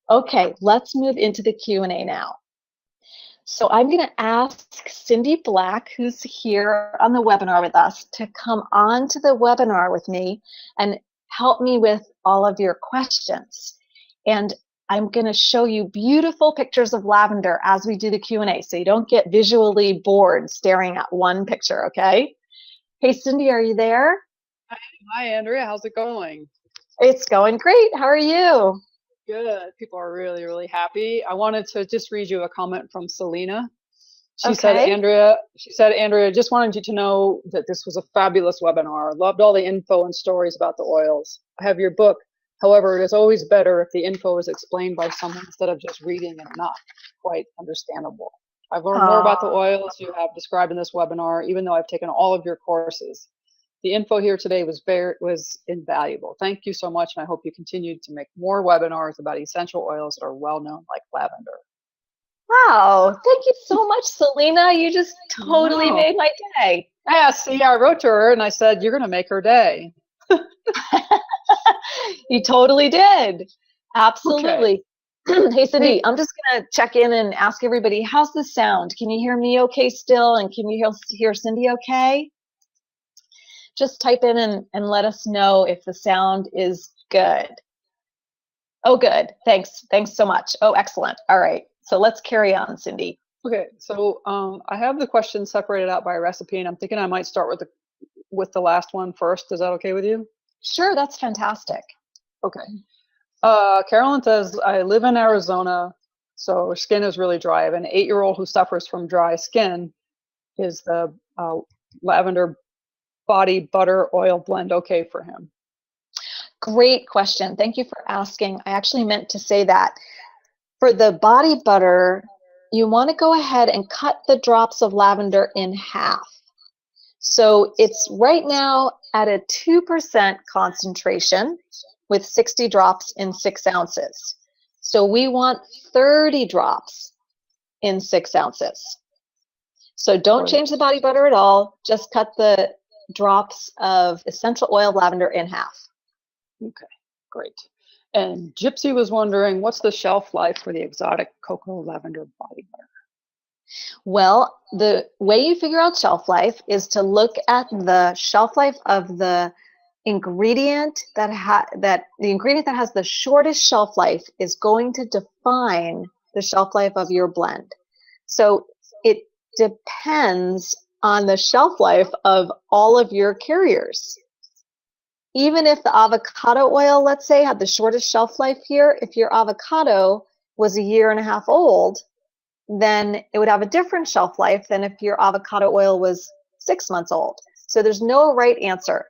Okay, let's move into the Q&A now. So I'm going to ask Cindy Black, who's here on the webinar with us, to come on to the webinar with me and help me with all of your questions. And I'm going to show you beautiful pictures of lavender as we do the Q&A, so you don't get visually bored staring at one picture, okay? Hey, Cindy, are you there? Hi, Andrea. How's it going? It's going great. How are you? Good. People are really, really happy. I wanted to just read you a comment from Selena. Okay. She said, Andrea, just wanted you to know that this was a fabulous webinar. Loved all the info and stories about the oils. I have your book. However, it is always better if the info is explained by someone instead of just reading and not quite understandable. I've learned more about the Oh, oils you have described in this webinar, even though I've taken all of your courses. The info here today was invaluable. Thank you so much, and I hope you continue to make more webinars about essential oils that are well known, like lavender. wow. Thank you so much, Selena. You just totally No. made my day. Yeah, see, I wrote to her and I said, you're going to make her day. You totally did. Okay. Absolutely. Hey, Hey, Cindy, I'm just going to check in and ask everybody, how's the sound? Can you hear me okay still? And can you hear Cindy okay? Just type in and let us know if the sound is good. Oh, good. Thanks. Thanks so much. Oh, excellent. All right. So let's carry on, Cindy. okay. So I have the questions separated out by recipe, and I'm thinking I might start with the last one first. Is that okay with you? Sure, that's fantastic. Okay. Carolyn says, I live in Arizona, so her skin is really dry. I have an 8-year-old who suffers from dry skin. Is the lavender body butter oil blend okay for him? Great question. Thank you for asking. I actually meant to say that. For the body butter, you want to go ahead and cut the drops of lavender in half. So it's right now at a 2% concentration with 60 drops in 6 ounces. So we want 30 drops in 6 ounces. So don't Great. change the body butter at all. Just cut the drops of essential oil of lavender in half. Okay, great. And Gypsy was wondering, what's the shelf life for the exotic cocoa lavender body butter? Well, the way you figure out shelf life is to look at the shelf life of the ingredient that the ingredient that has the shortest shelf life is going to define the shelf life of your blend. So it depends on the shelf life of all of your carriers. Even if the avocado oil, let's say, had the shortest shelf life here, if your avocado was a year and a half old, then it would have a different shelf life than if your avocado oil was 6 months old. So there's no right answer,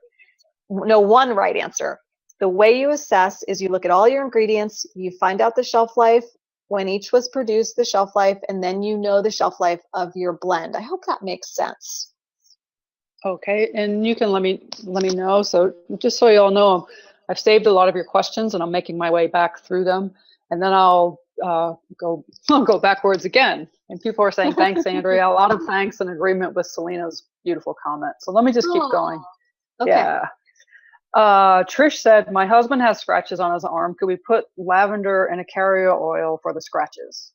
no one right answer. The way you assess is you look at all your ingredients, you find out the shelf life, when each was produced, the shelf life, and then you know the shelf life of your blend. I hope that makes sense. Okay, and you can let me know. So just so you all know, I've saved a lot of your questions, and I'm making my way back through them, and then I'll go I'll go backwards again. And people are saying thanks, Andrea. A lot of thanks in agreement with Selena's beautiful comment. So let me just keep Oh, going. okay. Yeah. Trish said, my husband has scratches on his arm. Could we put lavender and a carrier oil for the scratches?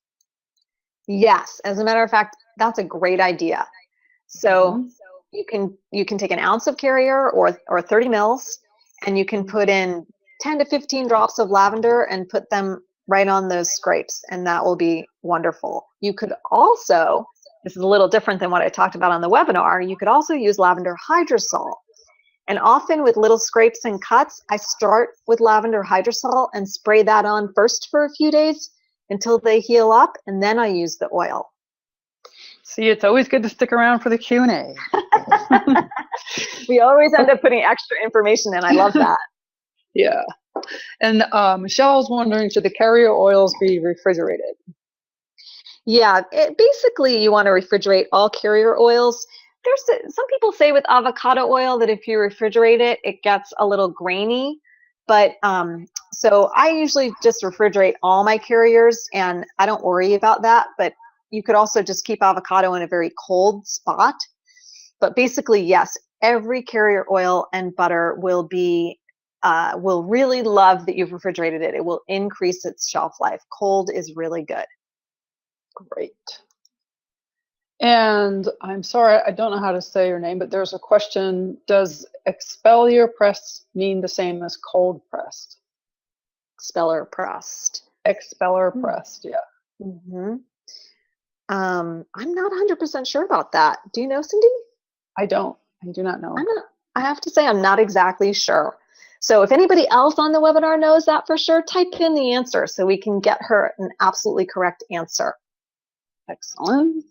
Yes, as a matter of fact, that's a great idea. So Hmm. you can take an ounce of carrier or 30 mils, and you can put in 10 to 15 drops of lavender and put them right on those scrapes, and that will be wonderful. You could also, this is a little different than what I talked about on the webinar, you could also use lavender hydrosol. And often with little scrapes and cuts, I start with lavender hydrosol and spray that on first for a few days until they heal up, and then I use the oil. See, it's always good to stick around for the Q&A. We always end up putting extra information in. I love that. Yeah. And Michelle's wondering, should the carrier oils be refrigerated? Yeah, basically you want to refrigerate all carrier oils. There's some people say with avocado oil that if you refrigerate it, it gets a little grainy. But so I usually just refrigerate all my carriers, and I don't worry about that. But you could also just keep avocado in a very cold spot. But basically, yes, every carrier oil and butter will be will really love that you've refrigerated it. It will increase its shelf life. Cold is really good. Great. And I'm sorry, I don't know how to say your name, but there's a question. Does expeller pressed mean the same as cold pressed? Expeller pressed. Expeller pressed, yeah. Mm-hmm. I'm not 100% sure about that. Do you know, Cindy? I do not know. I have to say I'm not exactly sure. So if anybody else on the webinar knows that for sure, type in the answer so we can get her an absolutely correct answer. Excellent.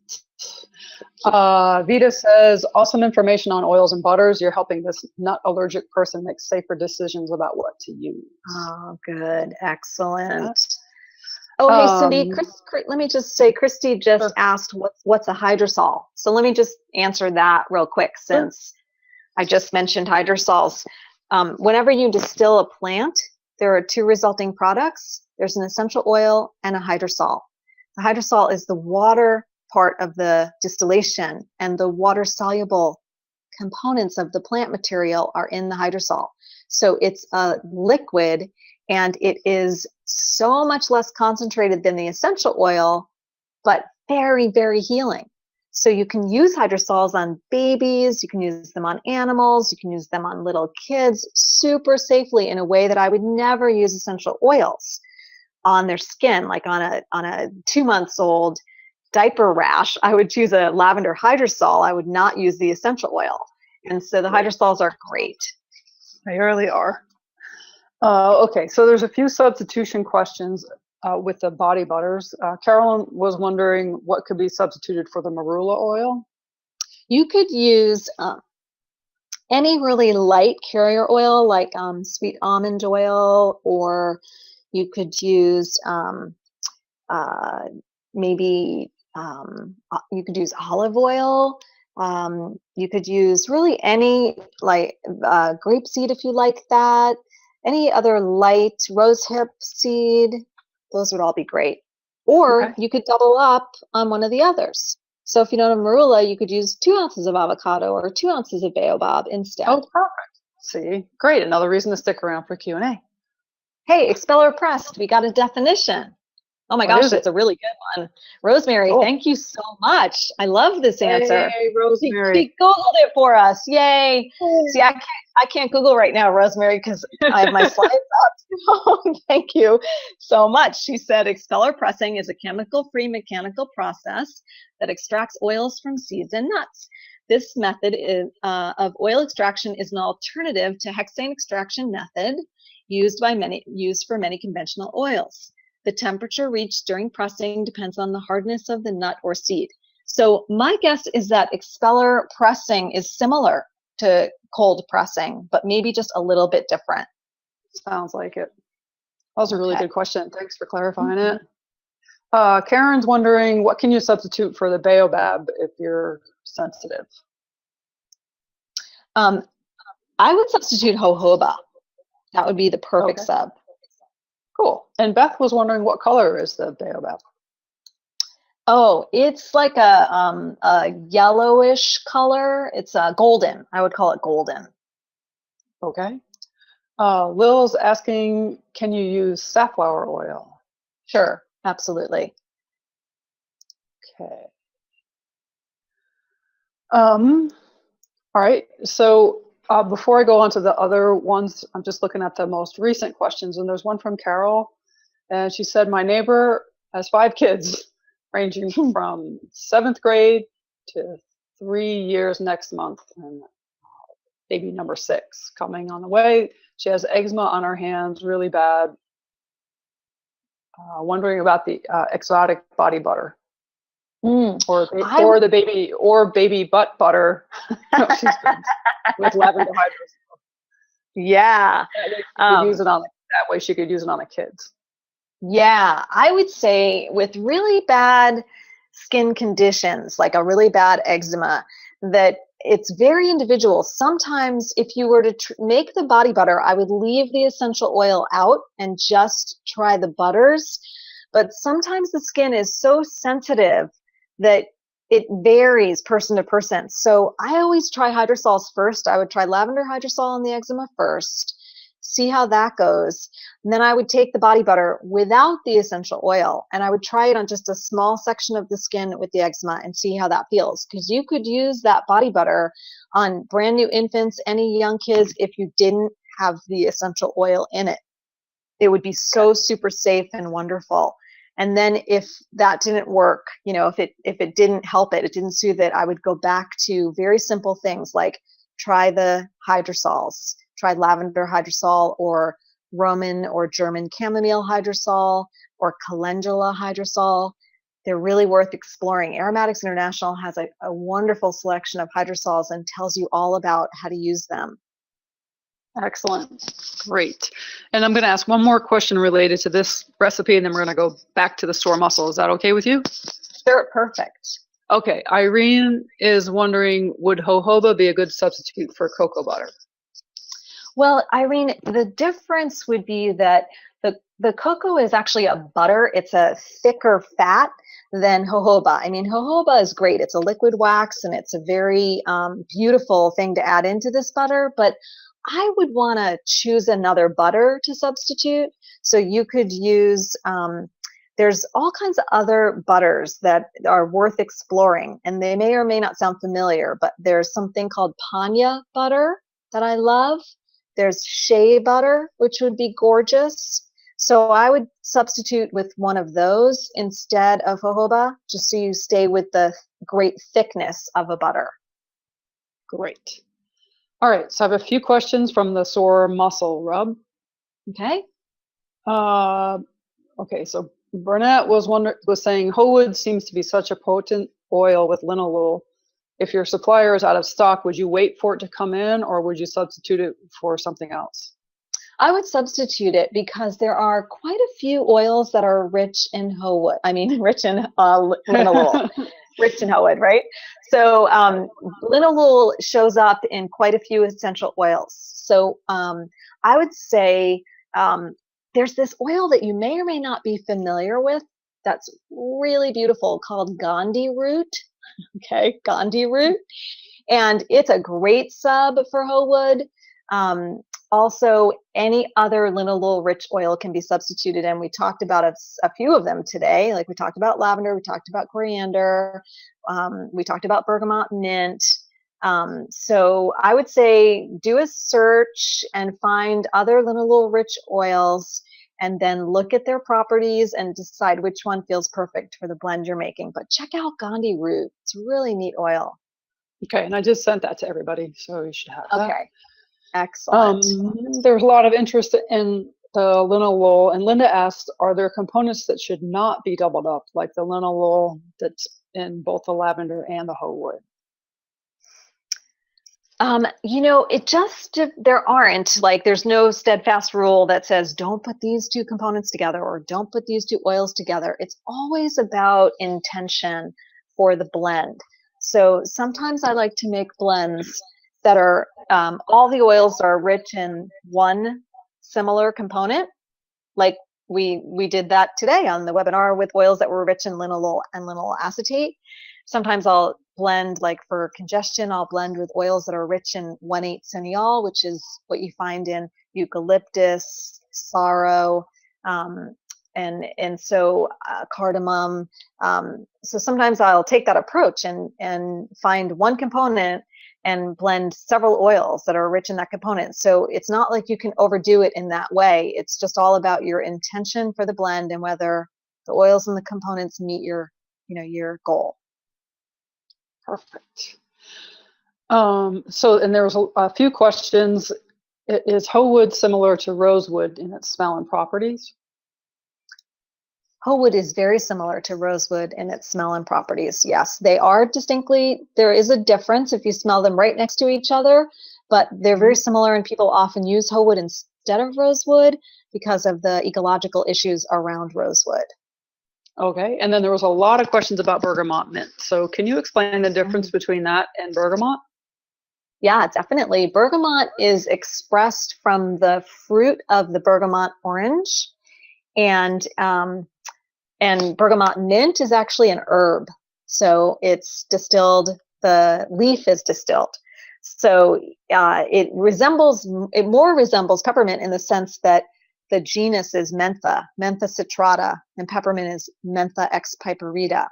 Vita says, awesome information on oils and butters. You're helping this nut allergic person make safer decisions about what to use. Oh, good. Excellent. Oh, hey, Cindy, let me just say, Christy just asked what's a hydrosol. So let me just answer that real quick since I just mentioned hydrosols. Whenever you distill a plant, there are two resulting products. There's an essential oil and a hydrosol. The hydrosol is the water part of the distillation, and the water-soluble components of the plant material are in the hydrosol. So it's a liquid, and it is so much less concentrated than the essential oil, but very, very healing. So you can use hydrosols on babies, you can use them on animals, you can use them on little kids super safely in a way that I would never use essential oils on their skin, like on a 2-month-old diaper rash. I would choose a lavender hydrosol. I would not use the essential oil. And so the hydrosols are great. They really are. Okay, so there's a few substitution questions with the body butters. Carolyn was wondering what could be substituted for the marula oil. You could use any really light carrier oil like sweet almond oil, or you could use maybe you could use olive oil. You could use really any like grapeseed if you like that. Any other light rosehip seed, those would all be great. Or you could double up on one of the others. So if you don't have marula, you could use 2 ounces of avocado or 2 ounces of baobab instead. Oh, perfect. See, great. Another reason to stick around for Q&A. Hey, expeller pressed, we got a definition. Oh my gosh, that's a really good one. Rosemary, thank you so much. I love this answer. Hey, Rosemary. She Googled it for us. Yay. See, I can't Google right now, Rosemary, because I have my slides up. Thank you so much. She said expeller pressing is a chemical-free mechanical process that extracts oils from seeds and nuts. This method of oil extraction is an alternative to hexane extraction method used for many conventional oils. The temperature reached during pressing depends on the hardness of the nut or seed. So my guess is that expeller pressing is similar to cold pressing, but maybe just a little bit different. Sounds like it. That was a really good question. Thanks for clarifying it. Karen's wondering, what can you substitute for the baobab if you're sensitive? I would substitute jojoba. That would be the perfect sub. Cool. And Beth was wondering, what color is the baobab? Oh, it's like a yellowish color. It's golden. I would call it golden. Okay. Lil's asking, can you use safflower oil? Sure, absolutely. Okay. All right. So before I go on to the other ones, I'm just looking at the most recent questions, and there's one from Carol, and she said, my neighbor has 5 kids ranging from 7th grade to 3 years next month, and baby number 6 coming on the way. She has eczema on her hands, really bad. Wondering about the exotic body butter. Or baby butt butter. With lavender hydrosol. Yeah. Use it on that way. She could use it on the kids. Yeah, I would say with really bad skin conditions, like a really bad eczema, that it's very individual. Sometimes if you were to make the body butter, I would leave the essential oil out and just try the butters. But sometimes the skin is so sensitive that it varies person to person. So I always try hydrosols first. I would try lavender hydrosol on the eczema first. see how that goes. And then I would take the body butter without the essential oil, and I would try it on just a small section of the skin with the eczema and see how that feels. Because you could use that body butter on brand new infants, any young kids, if you didn't have the essential oil in it. It would be so super safe and wonderful. And then if that didn't work, if it didn't help it didn't soothe it, I would go back to very simple things like try the hydrosols, try lavender hydrosol or Roman or German chamomile hydrosol or calendula hydrosol. They're really worth exploring. Aromatics International has a wonderful selection of hydrosols and tells you all about how to use them. Excellent. Great. And I'm going to ask one more question related to this recipe, and then we're going to go back to the store muscle. Is that okay with you? Sure, perfect. Okay. Irene is wondering, would jojoba be a good substitute for cocoa butter? Well, Irene, the difference would be that the cocoa is actually a butter. It's a thicker fat than jojoba. I mean, jojoba is great. It's a liquid wax, and it's a very beautiful thing to add into this butter, but I would want to choose another butter to substitute. So you could use, there's all kinds of other butters that are worth exploring, and they may or may not sound familiar, but there's something called Panya butter that I love. There's shea butter, which would be gorgeous. So I would substitute with one of those instead of jojoba, just so you stay with the great thickness of a butter. Great. All right, so I have a few questions from the sore muscle rub. Okay. Okay, so Burnett was saying Howood seems to be such a potent oil with linalool. If your supplier is out of stock, would you wait for it to come in, or would you substitute it for something else? I would substitute it because there are quite a few oils that are rich in Howood. I mean, rich in linalool. Rich in Howood, right? So linalool shows up in quite a few essential oils. So I would say there's this oil that you may or may not be familiar with that's really beautiful called Gandhi root. Okay, Gandhi root. And it's a great sub for Howood. Also, any other linalool-rich oil can be substituted, and we talked about a few of them today. Like we talked about lavender, we talked about coriander, we talked about bergamot mint. So I would say do a search and find other linalool-rich oils, and then look at their properties and decide which one feels perfect for the blend you're making. But check out Gandhi root; it's a really neat oil. Okay, and I just sent that to everybody, so you should have that. Okay. Excellent. There's a lot of interest in the linalool, and Linda asked, are there components that should not be doubled up, like the linalool that's in both the lavender and the Howood? There aren't, like, there's no steadfast rule that says don't put these two components together or don't put these two oils together. It's always about intention for the blend. So sometimes I like to make blends that are all the oils are rich in one similar component, like we did that today on the webinar with oils that were rich in linalool and linalool acetate. Sometimes I'll blend, like for congestion, I'll blend with oils that are rich in 1,8 cineol, which is what you find in eucalyptus, sorrow, and so cardamom. So sometimes I'll take that approach and find one component and blend several oils that are rich in that component. So it's not like you can overdo it in that way. It's just all about your intention for the blend and whether the oils and the components meet your goal. Perfect. And there was a few questions. Is Howood similar to rosewood in its smell and properties? Howood is very similar to rosewood in its smell and properties. Yes, they are distinctly, there is a difference if you smell them right next to each other, but they're very similar, and people often use Howood instead of rosewood because of the ecological issues around rosewood. Okay, and then there was a lot of questions about bergamot mint. So can you explain the difference between that and bergamot? Yeah, definitely. Bergamot is expressed from the fruit of the bergamot orange, and bergamot mint is actually an herb. So it's distilled, the leaf is distilled. So it more resembles peppermint in the sense that the genus is Mentha, Mentha citrata, and peppermint is Mentha ex piperita.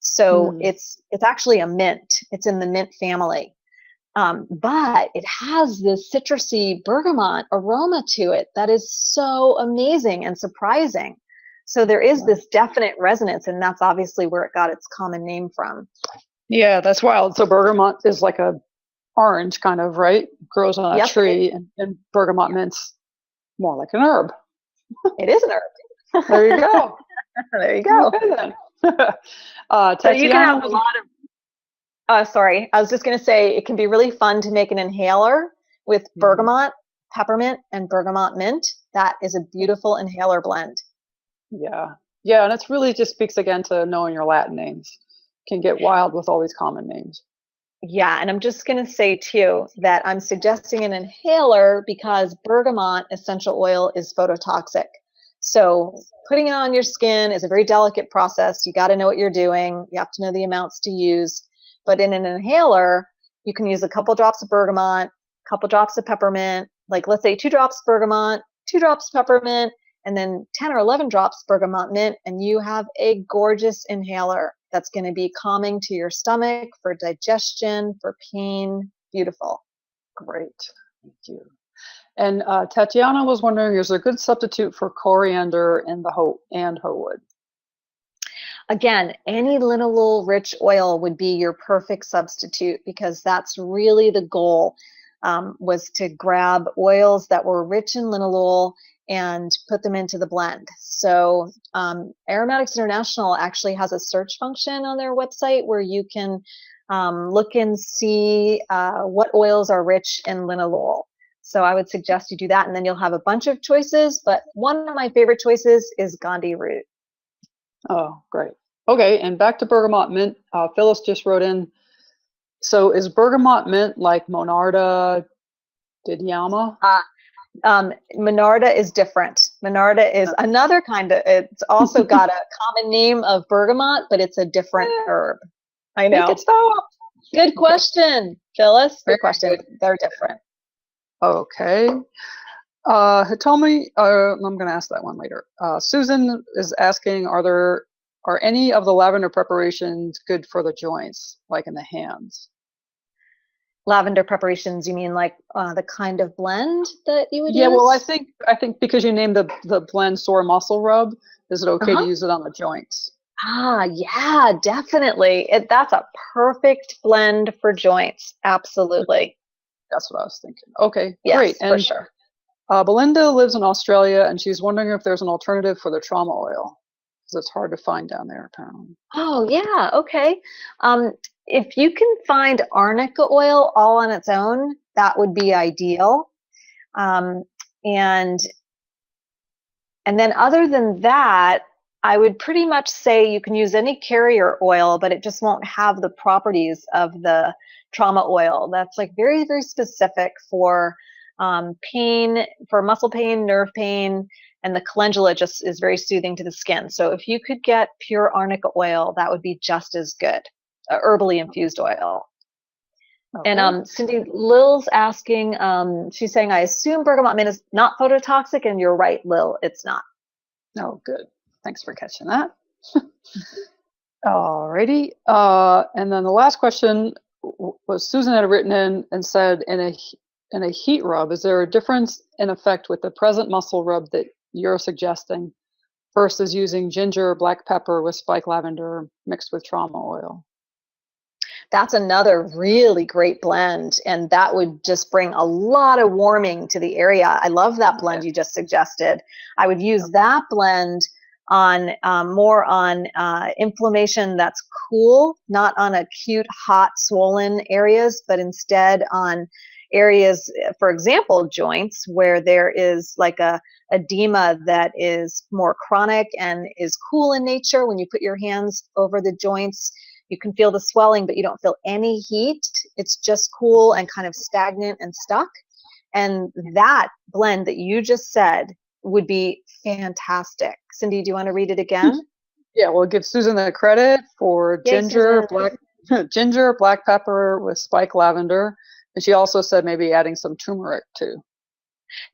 So Mm. it's actually a mint. It's in the mint family. But it has this citrusy bergamot aroma to it that is so amazing and surprising. So there is Wow. this definite resonance, and that's obviously where it got its common name from. Yeah, that's wild. So bergamot is like a orange kind of, right? Grows on a Yep, tree, and bergamot mint's more like an herb. it is an herb. There you go. There you go. Okay then. So you can Tatiana have a was. lot of sorry, I was just going to say it can be really fun to make an inhaler with Mhm. bergamot, peppermint, and bergamot mint. That is a beautiful inhaler blend. Yeah, yeah, and it's really just speaks again to knowing your Latin names. Can get wild with all these common names. Yeah, and I'm just going to say too that I'm suggesting an inhaler because bergamot essential oil is phototoxic. So putting it on your skin is a very delicate process. You got to know what you're doing. You have to know the amounts to use. But in an inhaler, you can use a couple drops of bergamot, a couple drops of peppermint, like let's say 2 drops bergamot, 2 drops peppermint, and then 10 or 11 drops bergamot mint, and you have a gorgeous inhaler that's going to be calming to your stomach for digestion, for pain. Beautiful. Great, thank you. And Tatiana was wondering, is there a good substitute for coriander and hoe wood? Again, any linalool rich oil would be your perfect substitute because that's really the goal, was to grab oils that were rich in linalool and put them into the blend. So Aromatics International actually has a search function on their website where you can look and see what oils are rich in linalool. So I would suggest you do that, and then you'll have a bunch of choices. But one of my favorite choices is Gandhi root. Oh, great. Okay, and back to bergamot mint. Phyllis just wrote in. So is bergamot mint like Monarda didyma? Uh, Monarda is different. Monarda is another kind of, it's also got a common name of bergamot, but it's a different herb. I Make it know. stop. Good question, Phyllis. Very Good question. good. They're different. Okay. Hitomi, I'm going to ask that one later. Susan is asking, are any of the lavender preparations good for the joints, like in the hands? Lavender preparations, you mean like the kind of blend that you would Yeah, well, I use? think because you named the blend sore muscle rub, is it okay to Uh-huh. use it on the joints? Yeah, definitely. That's a perfect blend for joints. Absolutely. That's what I was thinking. Okay, great. Yes, for And sure. Belinda lives in Australia, and she's wondering if there's an alternative for the trauma oil, because it's hard to find down there, apparently. Oh, yeah. Okay. Um, if you can find arnica oil all on its own, that would be ideal. Um, and and then other than that, I would pretty much say you can use any carrier oil, but it just won't have the properties of the trauma oil. That's like very, very specific for pain, for muscle pain, nerve pain, and the calendula just is very soothing to the skin. So if you could get pure arnica oil, that would be just as good, herbally infused oil. And Okay. Cindy, Lil's asking, she's saying, I assume bergamot mint is not phototoxic, and you're right, Lil, it's not. Oh, good. Thanks for catching that. Alrighty. And then the last question was Susan had written in and said, in a heat rub, is there a difference in effect with the present muscle rub that you're suggesting versus using ginger, black pepper with spike lavender mixed with trauma oil? That's another really great blend, and that would just bring a lot of warming to the area. I love that blend you just suggested. I would use that blend on more on inflammation that's cool, not on acute, hot, swollen areas, but instead on areas, for example, joints where there is like a edema that is more chronic and is cool in nature. When you put your hands over the joints, you can feel the swelling, but you don't feel any heat. It's just cool and kind of stagnant and stuck. And that blend that you just said would be fantastic. Cindy, do you want to read it again? Yeah, we'll give Susan the credit for Yay, Susan. ginger, black pepper with spike lavender And she also said maybe adding some turmeric too.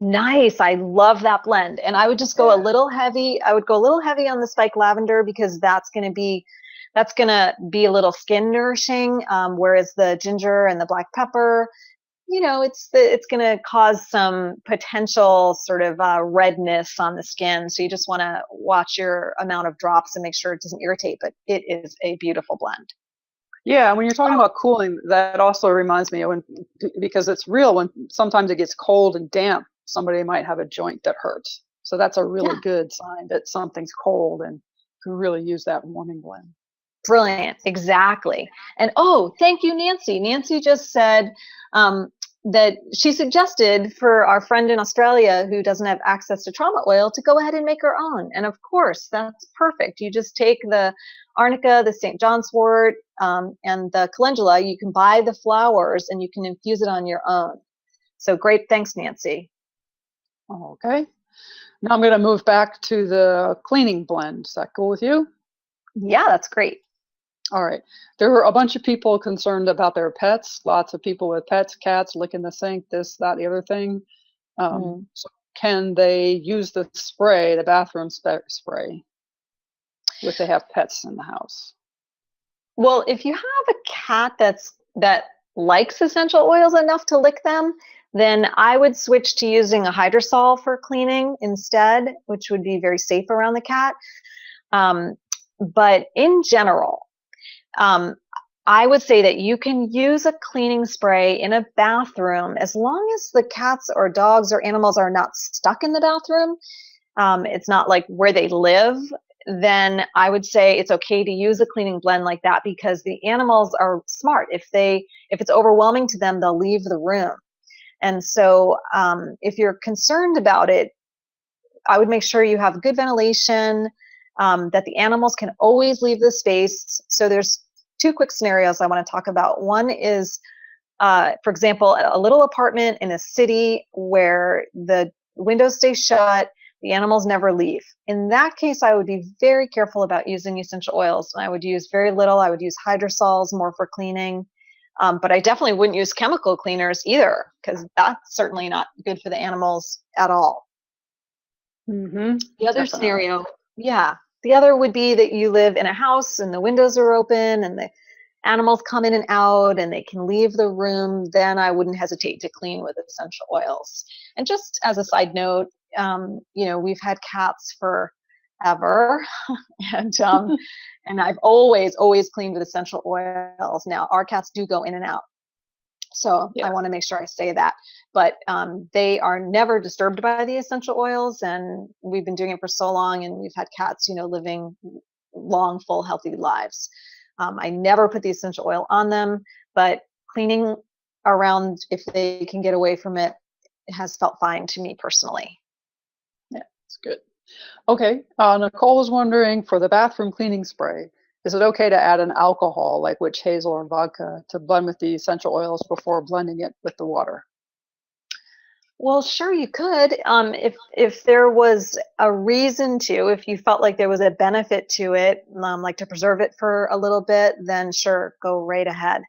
Nice. I love that blend. And I would just go a Yeah. little heavy. I would go a little heavy on the spike lavender because that's going to be a little skin nourishing. Whereas the ginger and the black pepper, it's going to cause some potential sort of redness on the skin. So you just want to watch your amount of drops and make sure it doesn't irritate. But it is a beautiful blend. Yeah, when you're talking Oh, about cooling, that also reminds me of when, because it's real, when sometimes it gets cold and damp, somebody might have a joint that hurts. So that's a really yeah. good sign that something's cold and can really use that warming blend. Brilliant. Exactly. And oh, thank you, Nancy. Nancy just said um, that she suggested for our friend in Australia who doesn't have access to trauma oil to go ahead and make her own. And of course, that's perfect. You just take the arnica, the St. John's wort, and the calendula. You can buy the flowers and you can infuse it on your own. So great. Thanks, Nancy. Okay. Now I'm going to move back to the cleaning blend. Is that cool with you? Yeah, that's great. All right. There were a bunch of people concerned about their pets. Lots of people with pets, cats licking the sink, this, that, the other thing. Mm. So can they use the spray, the bathroom spray, if they have pets in the house? Well, if you have a cat that likes essential oils enough to lick them, then I would switch to using a hydrosol for cleaning instead, which would be very safe around the cat. Um, but in general, um, I would say that you can use a cleaning spray in a bathroom as long as the cats or dogs or animals are not stuck in the bathroom. It's not like where they live. Then I would say it's okay to use a cleaning blend like that because the animals are smart. If it's overwhelming to them, they'll leave the room. And so if you're concerned about it, I would make sure you have good ventilation, that the animals can always leave the space. So there's two quick scenarios I want to talk about. One is, for example, a little apartment in a city where the windows stay shut, the animals never leave. In that case, I would be very careful about using essential oils. And I would use very little. I would use hydrosols more for cleaning. But I definitely wouldn't use chemical cleaners either, because that's certainly not good for the animals at all. Mm-hmm. The other Definitely. scenario, yeah, the other would be that you live in a house and the windows are open and the animals come in and out and they can leave the room. Then I wouldn't hesitate to clean with essential oils. And just as a side note, we've had cats forever, and and I've always cleaned with essential oils. Now our cats do go in and out, so I Yeah. want to make sure I say that. But they are never disturbed by the essential oils, and we've been doing it for so long, and we've had cats, living long, full, healthy lives. I never put the essential oil on them, but cleaning around if they can get away from it has felt fine to me personally. Yeah, it's good. Okay. Nicole was wondering for the bathroom cleaning spray, is it okay to add an alcohol like witch hazel or vodka to blend with the essential oils before blending it with the water? Well, sure, you could. If there was a reason to, if you felt like there was a benefit to it, like to preserve it for a little bit, then sure, go right ahead.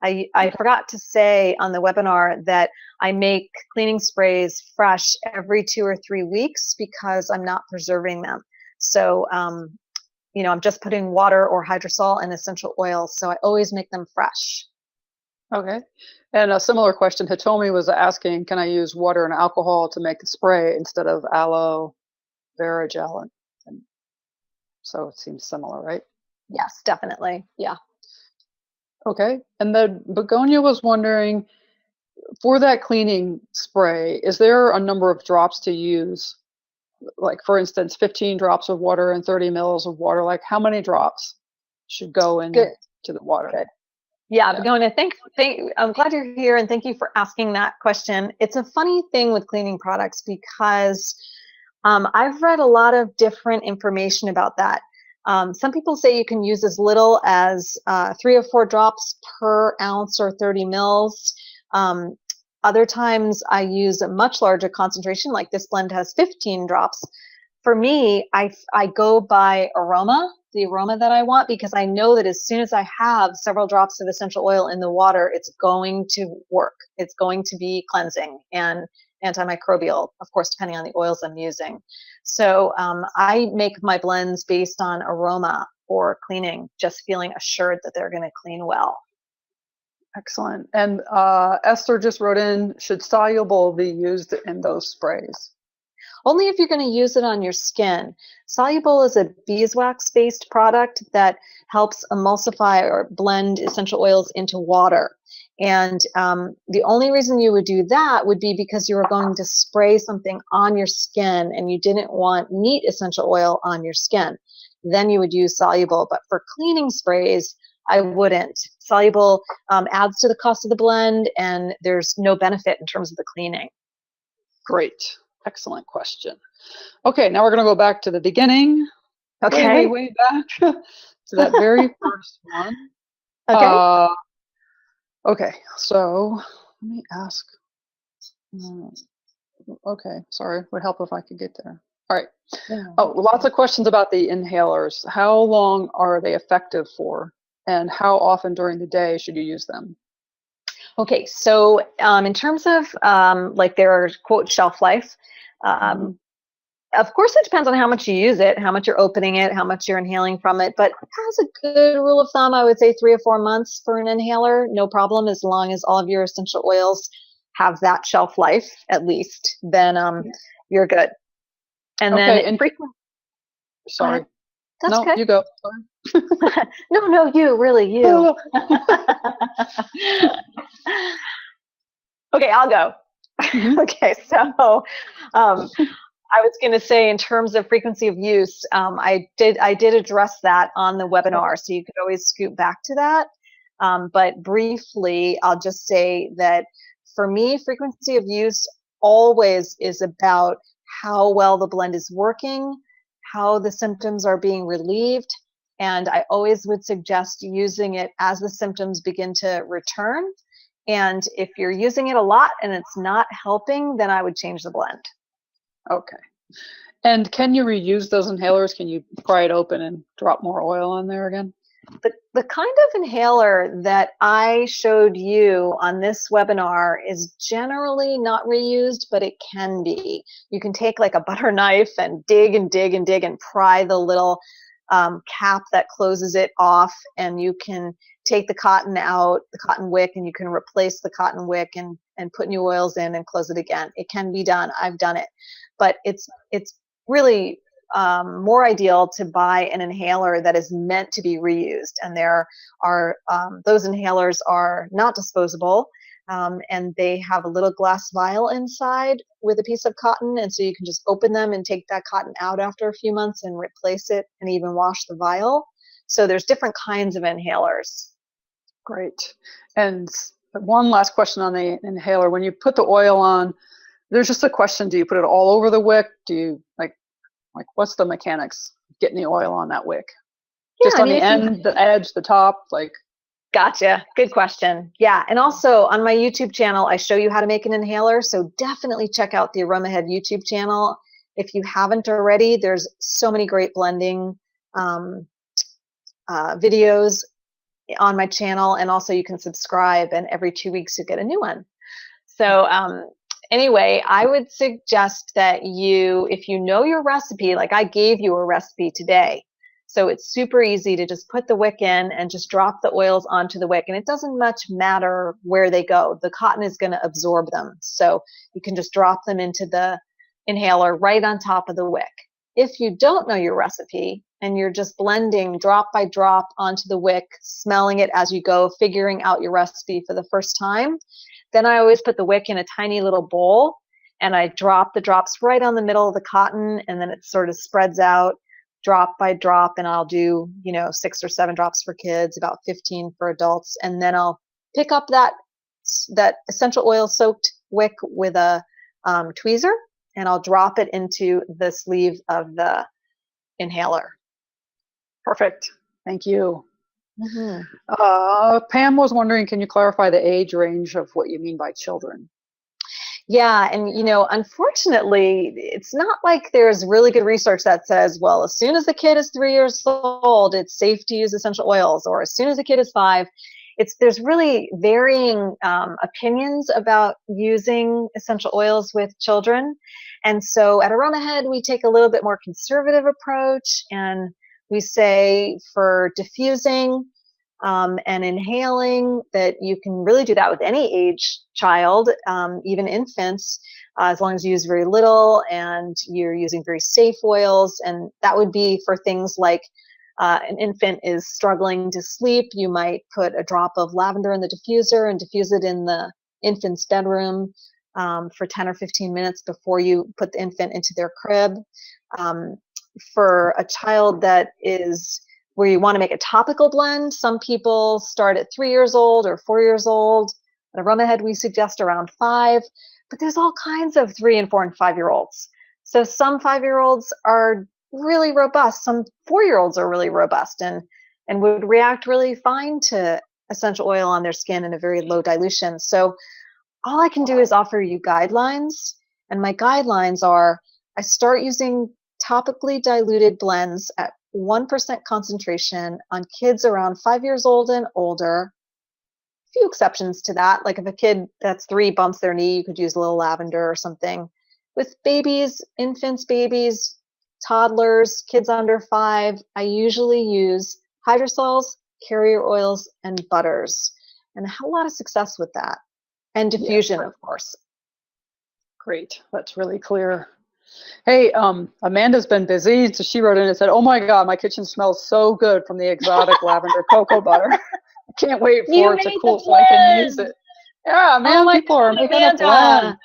I Okay. forgot to say on the webinar that I make cleaning sprays fresh every 2 or 3 weeks because I'm not preserving them. So, I'm just putting water or hydrosol and essential oils. So I always make them fresh. Okay. And a similar question, Hitomi was asking, can I use water and alcohol to make the spray instead of aloe vera gel? And so it seems similar, right? Yes, definitely. Yeah. Okay. And then Begonia was wondering, for that cleaning spray, is there a number of drops to use? Like, for instance, 15 drops of water and 30 mils of water. Like, how many drops should go into Good. the water? Good. Yeah, Yeah. Begonia, I'm glad you're here and thank you for asking that question. It's a funny thing with cleaning products because I've read a lot of different information about that. Some people say you can use as little as 3 or 4 drops per ounce or 30 mils. Um, Other times I use a much larger concentration, like this blend has 15 drops. For me, I go by aroma. the aroma that I want, because I know that as soon as I have several drops of essential oil in the water, it's going to work. It's going to be cleansing and antimicrobial, of course, depending on the oils I'm using. So I make my blends based on aroma for cleaning, just feeling assured that they're going to clean well. Excellent. And Esther just wrote in, should soluble be used in those sprays? Only if you're going to use it on your skin. Soluble is a beeswax-based product that helps emulsify or blend essential oils into water. And the only reason you would do that would be because you were going to spray something on your skin and you didn't want neat essential oil on your skin. Then you would use soluble. But for cleaning sprays, I wouldn't. Soluble adds to the cost of the blend, and there's no benefit in terms of the cleaning. Great. Excellent question. Okay, now we're going to go back to the beginning. Okay. Way back to that very first one. Okay. Okay, so let me ask. Okay, sorry. Would help if I could get there. All right. Yeah. Oh, lots of questions about the inhalers. How long are they effective for? And how often during the day should you use them? Okay, so in terms of like their quote shelf life, of course it depends on how much you use it, how much you're opening it, how much you're inhaling from it. But as a good rule of thumb, I would say 3 or 4 months for an inhaler, no problem, as long as all of your essential oils have that shelf life at least. Then you're good. And okay, then sorry. That's no, okay. You go. Sorry. No, you, really, you. Okay, I'll go. Okay, so I was going to say, in terms of frequency of use, I did address that on the webinar, so you could always scoot back to that. But briefly, I'll just say that for me, frequency of use always is about how well the blend is working, how the symptoms are being relieved, and I always would suggest using it as the symptoms begin to return. And if you're using it a lot and it's not helping, then I would change the blend. Okay. And can you reuse those inhalers? Can you pry it open and drop more oil on there again? The kind of inhaler that I showed you on this webinar is generally not reused, but it can be. You can take like a butter knife and dig and dig and dig and pry the little cap that closes it off, and you can take the cotton out, the cotton wick, and you can replace the cotton wick and put new oils in and close it again. It can be done. I've done it. But it's really more ideal to buy an inhaler that is meant to be reused. And there are those inhalers are not disposable, and they have a little glass vial inside with a piece of cotton, and so you can just open them and take that cotton out after a few months and replace it and even wash the vial. So there's different kinds of inhalers. Great. And one last question on the inhaler. When you put the oil on, there's just a question, do you put it all over the wick? Do you like what's the mechanics of getting the oil on that wick? Yeah, just on the end, the edge, the top, like. Gotcha. Good question. Yeah. And also on my YouTube channel, I show you how to make an inhaler. So definitely check out the Aromahead YouTube channel. If you haven't already, there's so many great blending videos on my channel. And also you can subscribe, and every 2 weeks you get a new one. So anyway, I would suggest that if you know your recipe, like I gave you a recipe today, so it's super easy to just put the wick in and just drop the oils onto the wick. And it doesn't much matter where they go. The cotton is going to absorb them. So you can just drop them into the inhaler right on top of the wick. If you don't know your recipe and you're just blending drop by drop onto the wick, smelling it as you go, figuring out your recipe for the first time, then I always put the wick in a tiny little bowl and I drop the drops right on the middle of the cotton, and then it sort of spreads out drop by drop, and I'll do 6 or 7 drops for kids, about 15 for adults, and then I'll pick up that essential oil soaked wick with a tweezer, and I'll drop it into the sleeve of the inhaler. Perfect. Thank you. Mm-hmm. Pam was wondering, can you clarify the age range of what you mean by children? Yeah, and unfortunately, it's not like there's really good research that says, well, as soon as the kid is 3 years old, it's safe to use essential oils, or as soon as the kid is 5. There's really varying opinions about using essential oils with children, and so at Aromahead, we take a little bit more conservative approach, and we say for diffusing and inhaling that you can really do that with any age child, even infants, as long as you use very little and you're using very safe oils. And that would be for things like an infant is struggling to sleep. You might put a drop of lavender in the diffuser and diffuse it in the infant's bedroom for 10 or 15 minutes before you put the infant into their crib. For a child that is where you want to make a topical blend, some people start at 3 years old or 4 years old. At Aromahead, we suggest around 5, but there's all kinds of 3 and 4 and 5-year-olds. So some 5-year-olds are really robust. Some 4-year-olds are really robust and would react really fine to essential oil on their skin in a very low dilution. So all I can do is offer you guidelines, and my guidelines are I start using topically diluted blends at 1% concentration on kids around 5 years old and older. A few exceptions to that, like if a kid that's 3 bumps their knee, you could use a little lavender or something. With babies, infants, babies, toddlers, kids under 5, I usually use hydrosols, carrier oils, and butters, and I have a lot of success with that. And diffusion, of course. Great, that's really clear. Hey, Amanda's been busy, so she wrote in and said, "Oh my God, my kitchen smells so good from the exotic lavender cocoa butter. I can't wait for it to cool so I can use it." Yeah, man, people are making a blend.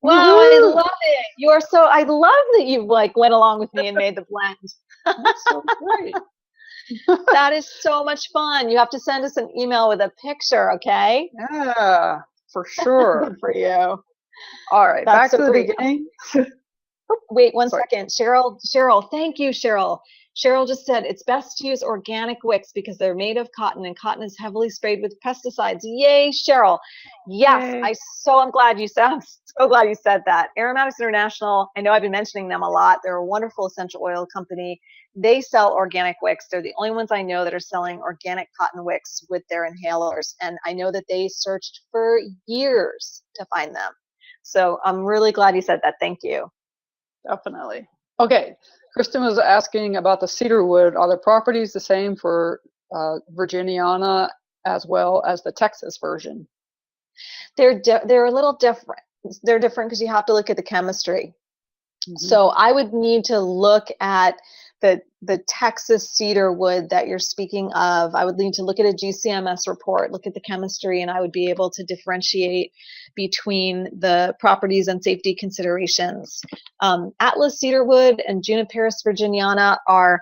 Wow, I love it. I love that you went along with me and made the blend. That's so great. That is so much fun. You have to send us an email with a picture, okay? Yeah, for sure. Good for you. All right, back to the beginning. Wait one second. Cheryl, thank you, Cheryl. Cheryl just said it's best to use organic wicks because they're made of cotton and cotton is heavily sprayed with pesticides. Yay, Cheryl. Yes, Yay. I'm so glad you said that. Aromatics International, I know I've been mentioning them a lot. They're a wonderful essential oil company. They sell organic wicks. They're the only ones I know that are selling organic cotton wicks with their inhalers. And I know that they searched for years to find them. So I'm really glad you said that. Thank you. Definitely. Okay, Kristen was asking about the cedar wood. Are the properties the same for Virginiana as well as the Texas version? They're a little different. They're different because you have to look at the chemistry. Mm-hmm. So I would need to look at the Texas cedar wood that you're speaking of. I would need to look at a GCMS report, look at the chemistry, and I would be able to differentiate between the properties and safety considerations. Atlas cedarwood and Juniperus virginiana are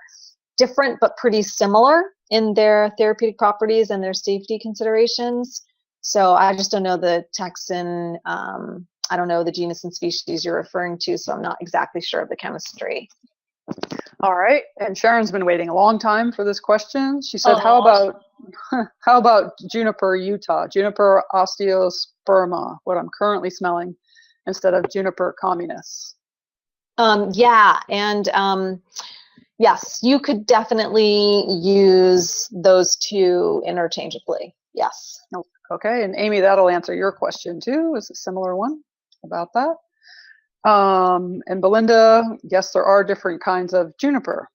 different but pretty similar in their therapeutic properties and their safety considerations. So I just don't know the Texan, I don't know the genus and species you're referring to, so I'm not exactly sure of the chemistry. All right, and Sharon's been waiting a long time for this question. She said, how about Juniper Utah, Juniper osteosperma, what I'm currently smelling, instead of Juniper communis? Yeah, and yes, you could definitely use those two interchangeably. Yes. Okay, and Amy, that'll answer your question too. Is a similar one about that. And Belinda, yes, there are different kinds of juniper.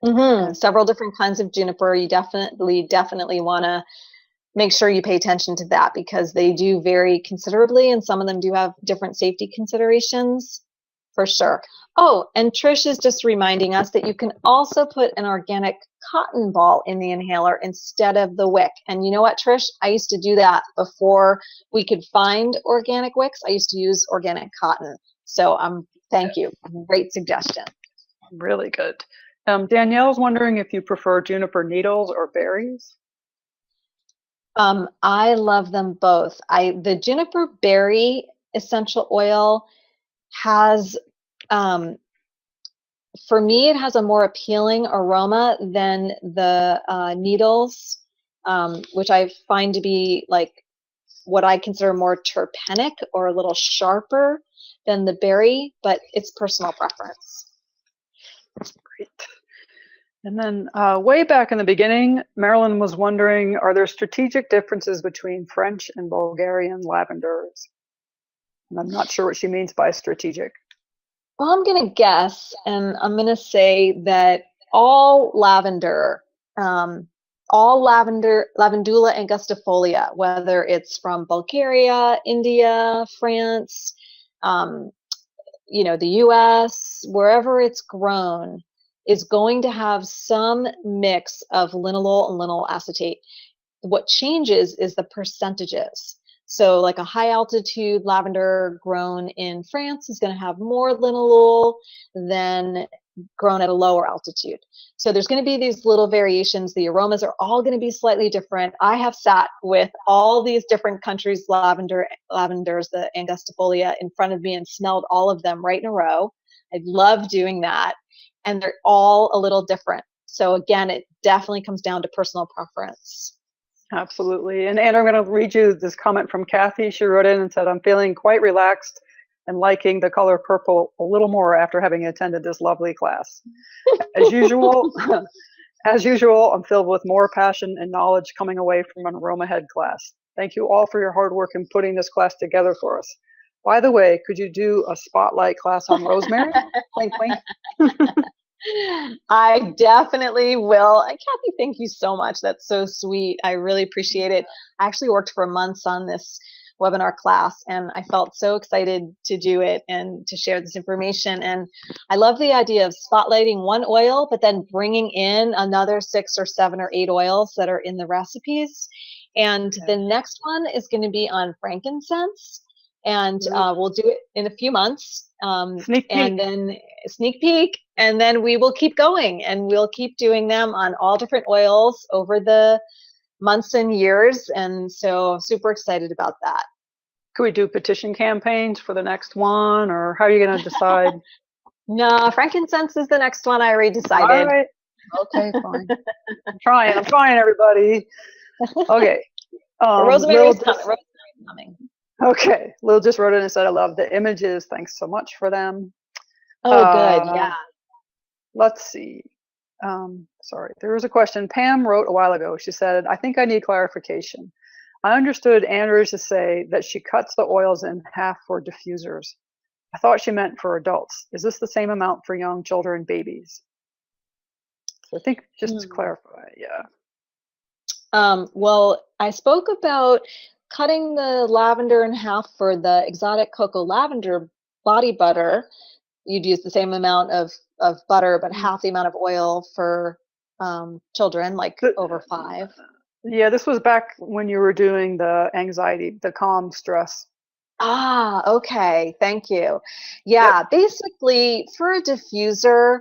Mm-hmm. Several different kinds of juniper. You definitely want to make sure you pay attention to that because they do vary considerably, and some of them do have different safety considerations, for sure. Oh, and Trish is just reminding us that you can also put an organic cotton ball in the inhaler instead of the wick. And you know what, Trish? I used to do that before we could find organic wicks. I used to use organic cotton. So thank you. Great suggestion. Really good. Danielle's wondering if you prefer juniper needles or berries. I love them both. The juniper berry essential oil has, for me, it has a more appealing aroma than the needles, which I find to be like what I consider more terpenic or a little sharper than the berry, but it's personal preference. Great. And then way back in the beginning, Marilyn was wondering, are there strategic differences between French and Bulgarian lavenders? And I'm not sure what she means by strategic. Well, I'm going to guess, and I'm going to say that all lavender, Lavandula angustifolia, whether it's from Bulgaria, India, France, the US, wherever it's grown, is going to have some mix of linalool and lineal acetate. What changes is the percentages. So like a high altitude lavender grown in France is going to have more linalool than grown at a lower altitude. So there's going to be these little variations. The aromas are all going to be slightly different. I have sat with all these different countries' lavenders, the angustifolia, in front of me and smelled all of them right in a row. I love doing that. And they're all a little different. So again, it definitely comes down to personal preference. Absolutely. And I'm going to read you this comment from Kathy. She wrote in and said, I'm feeling quite relaxed and liking the color purple a little more after having attended this lovely class. As usual, I'm filled with more passion and knowledge coming away from an Aroma Head class. Thank you all for your hard work in putting this class together for us. By the way, could you do a spotlight class on rosemary? Wink, wink. I definitely will. Kathy, thank you so much. That's so sweet. I really appreciate it. I actually worked for months on this webinar class, and I felt so excited to do it and to share this information. And I love the idea of spotlighting one oil, but then bringing in another 6 or 7 or 8 oils that are in the recipes. And the next one is going to be on frankincense. And we'll do it in a few months. Sneak peek. And then sneak peek. And then we will keep going, and we'll keep doing them on all different oils over the months and years. And so I'm super excited about that. Could we do petition campaigns for the next one, or how are you going to decide? No, frankincense is the next one. I already decided. All right. Okay, fine. I'm trying, everybody. Okay. Rosemary's coming. Okay. Lil just wrote in and said, I love the images. Thanks so much for them. Oh, good. Yeah. Let's see. Sorry, there was a question. Pam wrote a while ago. She said, I think I need clarification. I understood Andrews to say that she cuts the oils in half for diffusers. I thought she meant for adults. Is this the same amount for young children, babies? So I think just to clarify, yeah. Well, I spoke about cutting the lavender in half for the exotic cocoa lavender body butter. You'd use the same amount of butter, but half the amount of oil for children, like over 5. Yeah, this was back when you were doing the anxiety, the calm stress. Ah, okay. Thank you. Yeah, yep. Basically, for a diffuser,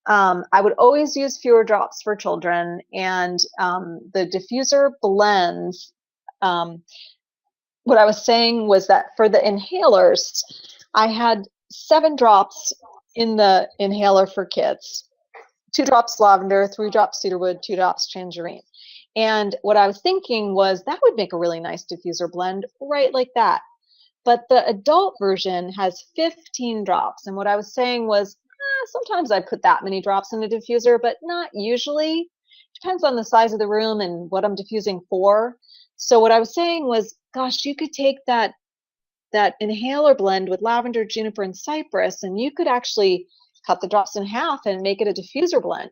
I would always use fewer drops for children, and the diffuser blends. What I was saying was that for the inhalers, I had 7 drops in the inhaler for kids. 2 drops lavender, 3 drops cedarwood, 2 drops tangerine. And what I was thinking was that would make a really nice diffuser blend right like that. But the adult version has 15 drops. And what I was saying was, sometimes I put that many drops in a diffuser, but not usually. Depends on the size of the room and what I'm diffusing for. So what I was saying was, gosh, you could take that inhaler blend with lavender, juniper, and cypress, and you could actually cut the drops in half and make it a diffuser blend.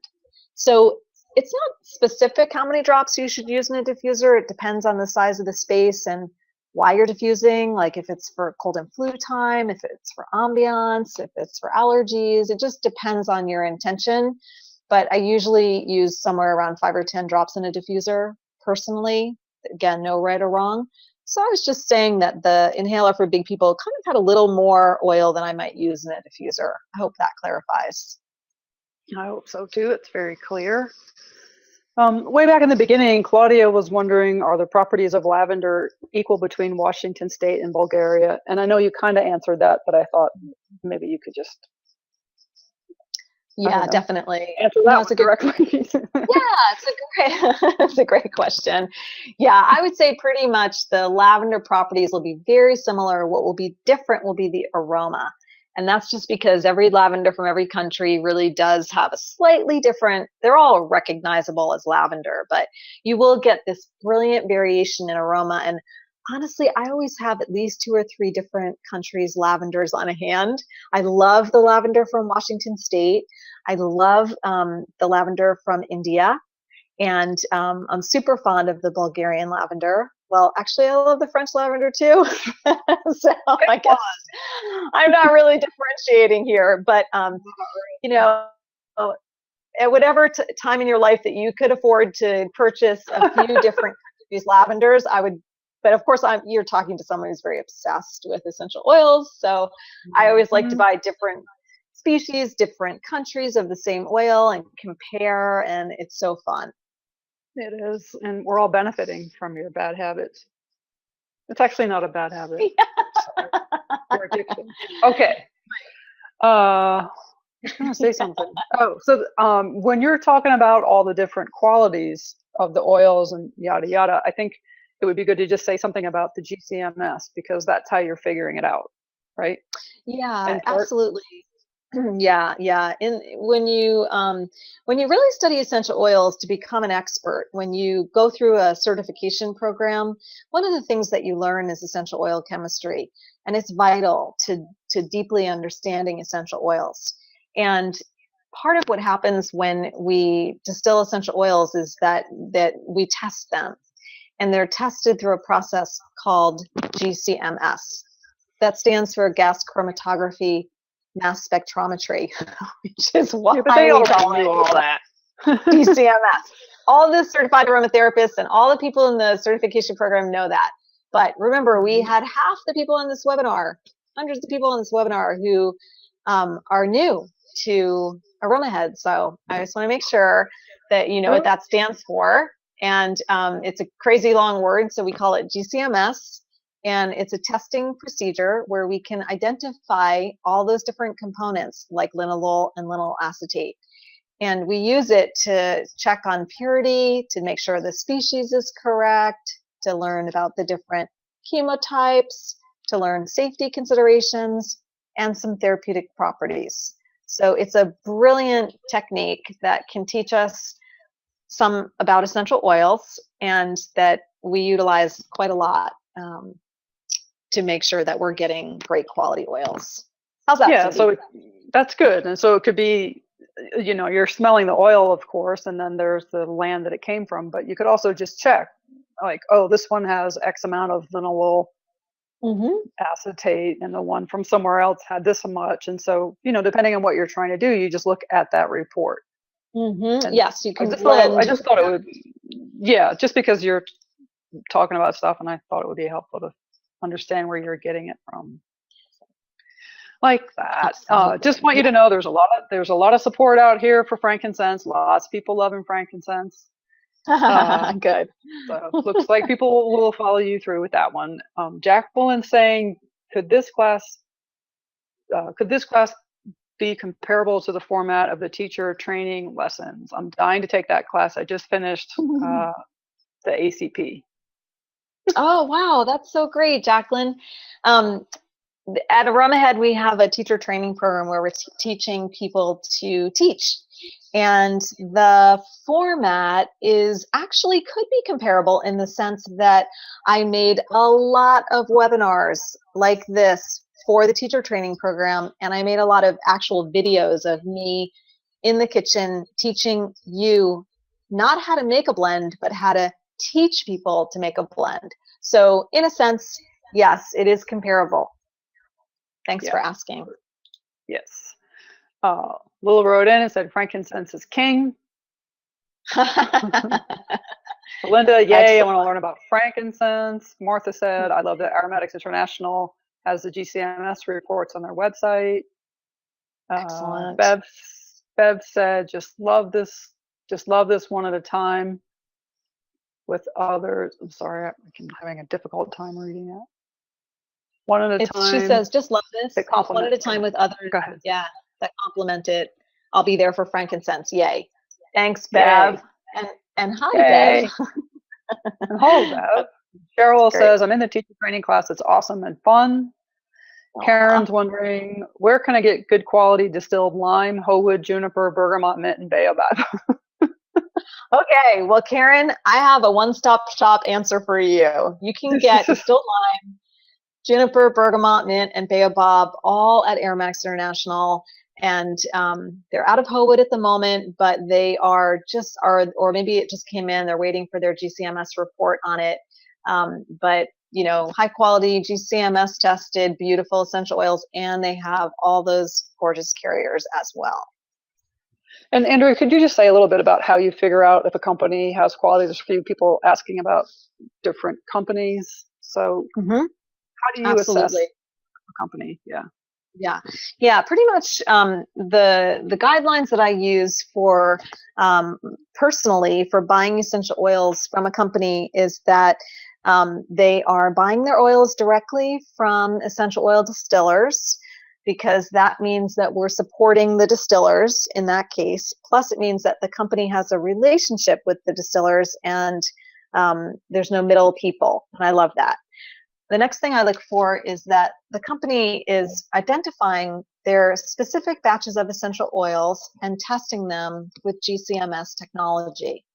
So it's not specific how many drops you should use in a diffuser. It depends on the size of the space and why you're diffusing, like if it's for cold and flu time, if it's for ambiance, if it's for allergies. It just depends on your intention. But I usually use somewhere around 5 or 10 drops in a diffuser personally. Again, no right or wrong. So I was just saying that the inhaler for big people kind of had a little more oil than I might use in a diffuser. I hope that clarifies. I hope so too. It's very clear. Way back in the beginning, Claudia was wondering, are the properties of lavender equal between Washington State and Bulgaria? And I know you kind of answered that, but I thought maybe you could just. I don't Yeah, know. definitely. Answer No, that it's one a good directly. Yeah, it's a great it's a great question. Yeah, I would say pretty much the lavender properties will be very similar. What will be different will be the aroma. And that's just because every lavender from every country really does have a slightly different, they're all recognizable as lavender, but you will get this brilliant variation in aroma. And honestly, I always have at least two or three different countries' lavenders on hand. I love the lavender from Washington State. I love the lavender from India. And I'm super fond of the Bulgarian lavender. Well, actually, I love the French lavender too. So I guess I'm not really differentiating here, but you know, at whatever time in your life that you could afford to purchase a few different countries' lavenders, I would. But of course, you're talking to someone who's very obsessed with essential oils. So I always like to Mhm. buy different species, different countries of the same oil and compare, and it's so fun. It is, and we're all benefiting from your bad habits. It's actually not a bad habit. Your addiction. Okay. I was going to say something. Oh, so when you're talking about all the different qualities of the oils and yada yada, I think it would be good to just say something about the GCMS because that's how you're figuring it out, right? Yeah, In part. absolutely. Yeah, yeah. And when you really study essential oils to become an expert, when you go through a certification program, one of the things that you learn is essential oil chemistry, and it's vital to deeply understanding essential oils. And part of what happens when we distill essential oils is that we test them, and they're tested through a process called GCMS. That stands for gas chromatography mass spectrometry, which is Yeah, but why they we already call knew it all that. GCMS. All the certified aromatherapists and all the people in the certification program know that. But remember, we Mhm. had half the people on this webinar, hundreds of people on this webinar who are new to Aroma Head. So I just want to make sure that you know what Oh, that stands for. And it's a crazy long word, so we call it GCMS. And it's a testing procedure where we can identify all those different components like linalool and linyl acetate. And we use it to check on purity, to make sure the species is correct, to learn about the different chemotypes, to learn safety considerations, and some therapeutic properties. So it's a brilliant technique that can teach us some about essential oils and that we utilize quite a lot to make sure that we're getting great quality oils. How's that, yeah, Cindy? that's good. And so it could be, you're smelling the oil, of course, and then there's the land that it came from, but you could also just check, like, oh, this one has X amount of linalool Mm-hmm. acetate and the one from somewhere else had this much. And so, depending on what you're trying to do, you just look at that report. Mm-hmm. And Yes, you I can just thought I blend. just thought it would, yeah, just because you're talking about stuff, and I thought it would be helpful to understand where you're getting it from. Like that. Just Absolutely. want you to know there's a lot of support out here for frankincense. Lots of people loving frankincense. Uh, Yeah. Good. so looks like people will follow you through with that one. Jacqueline's saying, could this class could this class be comparable to the format of the teacher training lessons? I'm dying to take that class. I just finished the ACP. Oh, wow. That's so great, Jacqueline. Um, at AromaHead, we have a teacher training program where we're teaching people to teach. And the format is actually could be comparable in the sense that I made a lot of webinars like this for the teacher training program. And I made a lot of actual videos of me in the kitchen teaching you not how to make a blend, but how to teach people to make a blend. So, in a sense, yes, it is comparable. Thanks Yeah. for asking. Yes. Lil wrote in and said frankincense is king. Belinda, yay, I Excellent. want to learn about frankincense. Martha said, I love that Aromatics International has the GCMS reports on their website. Excellent. Bev said, just love this one at a time with others. I'm sorry, I'm having a difficult time reading it. One at a She time says, just love that this one complement. at a time with others. Go ahead. Yeah, that complement it. I'll be there for frankincense. Yay. Thanks, Bev. Yay. And hi, Bev. Yay. And hold that. Cheryl Great. says, I'm in the teacher training class. It's awesome and fun. Karen's wondering, where can I get good quality distilled lime, hoe juniper, bergamot, mint, and baobab? Okay, well, Karen, I have a one-stop shop answer for you. You can get distilled lime, juniper, bergamot, mint, and baobab all at Aromatics International. And they're out of Howood at the moment, but they are or maybe it just came in, they're waiting for their GCMS report on it. But, high quality, GCMS tested, beautiful essential oils, and they have all those gorgeous carriers as well. And Andrea, could you just say a little bit about how you figure out if a company has quality? There's a few people asking about different companies. So how do you assess a company? Yeah, pretty much the guidelines that I use for personally for buying essential oils from a company is that they are buying their oils directly from essential oil distillers, because that means that we're supporting the distillers in that case. Plus, it means that the company has a relationship with the distillers, and there's no middle people. And I love that. The next thing I look for is that the company is identifying their specific batches of essential oils and testing them with GCMS technology.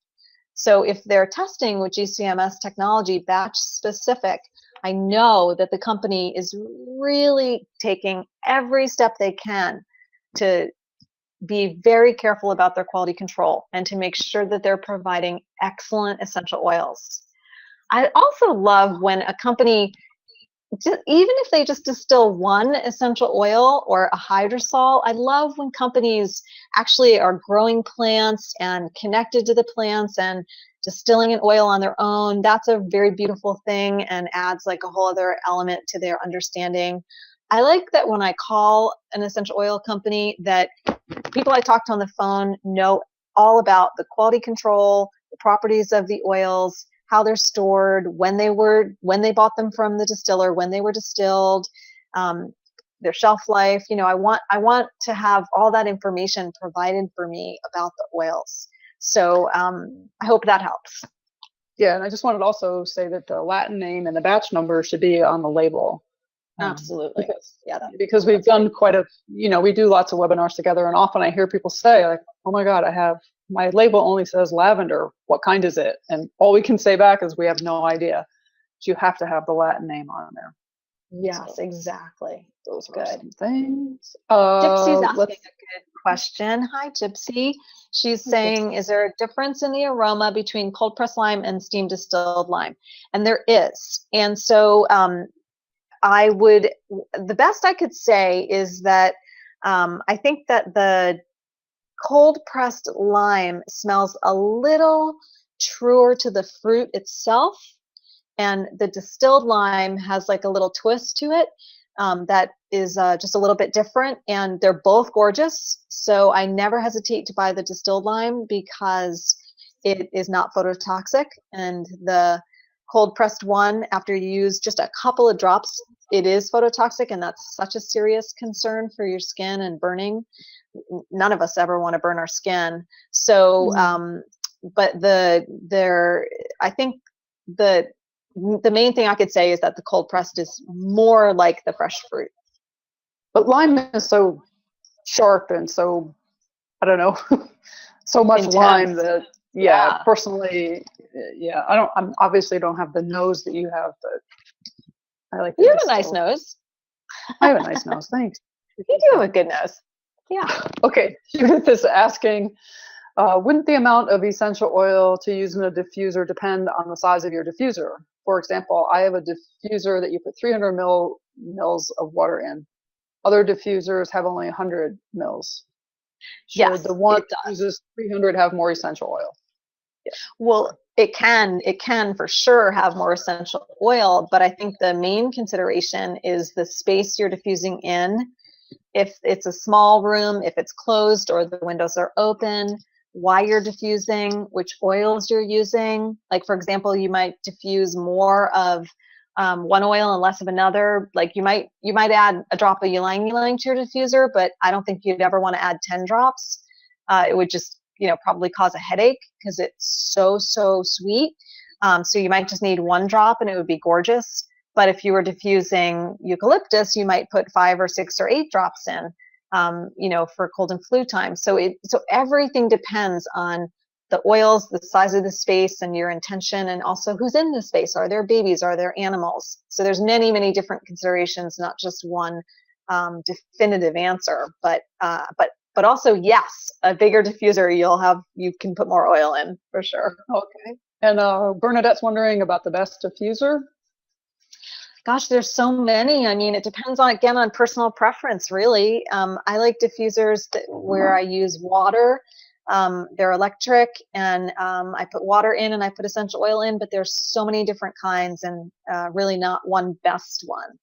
So if they're testing with GCMS technology, batch specific, I know that the company is really taking every step they can to be very careful about their quality control and to make sure that they're providing excellent essential oils. I also love when a company, even if they just distill one essential oil or a hydrosol, I love when companies actually are growing plants and connected to the plants and distilling an oil on their own. That's a very beautiful thing and adds like a whole other element to their understanding. I like that when I call an essential oil company, that people I talk to on the phone know all about the quality control, the properties of the oils, how they're stored, when they bought them from the distiller, when they were distilled, their shelf life. I want to have all that information provided for me about the oils. So I hope that helps. Yeah, and I just wanted to also say that the Latin name and the batch number should be on the label. Absolutely. Because we've done we do lots of webinars together, and often I hear people say, like, oh my God, my label only says lavender. What kind is it? And all we can say back is we have no idea. But you have to have the Latin name on there. Yes, exactly. Those are good things. Gypsy's asking a good question. Hi, Gypsy. She's saying, is there a difference in the aroma between cold pressed lime and steam distilled lime? And there is. And so the best I could say is that I think that the cold pressed lime smells a little truer to the fruit itself, and the distilled lime has like a little twist to it that is just a little bit different, and they're both gorgeous. So I never hesitate to buy the distilled lime because it is not phototoxic, and the cold pressed one, after you use just a couple of drops, it is phototoxic, and that's such a serious concern for your skin and burning. None of us ever want to burn our skin. So, but I think the main thing I could say is that the cold pressed is more like the fresh fruit. But lime is so sharp and so, I don't know, so much intense. Lime that, personally, I obviously don't have the nose that you have, but I like You have a nice nose. I have a nice nose, thanks. You do have a good nose. Yeah. Okay, Judith is asking, wouldn't the amount of essential oil to use in a diffuser depend on the size of your diffuser? For example, I have a diffuser that you put 300 mils of water in. Other diffusers have only 100 mils. Should the one that uses 300 have more essential oil? Yeah. Well, it can for sure have more essential oil, but I think the main consideration is the space you're diffusing in. If it's a small room, if it's closed or the windows are open, why you're diffusing, which oils you're using. Like, for example, you might diffuse more of one oil and less of another. Like you might add a drop of ylang ylang to your diffuser, but I don't think you'd ever want to add 10 drops. It would just, probably cause a headache because it's so sweet. So you might just need one drop and it would be gorgeous. But if you were diffusing eucalyptus, you might put 5 or 6 or 8 drops in, for cold and flu time. So everything depends on the oils, the size of the space, and your intention, and also who's in the space. Are there babies? Are there animals? So there's many different considerations, not just one definitive answer. But also, yes, a bigger diffuser, you can put more oil in for sure. Okay. And Bernadette's wondering about the best diffuser. Gosh, there's so many. I mean, it depends on personal preference, really. I like diffusers where I use water. They're electric, and I put water in and I put essential oil in, but there's so many different kinds, and really not one best one.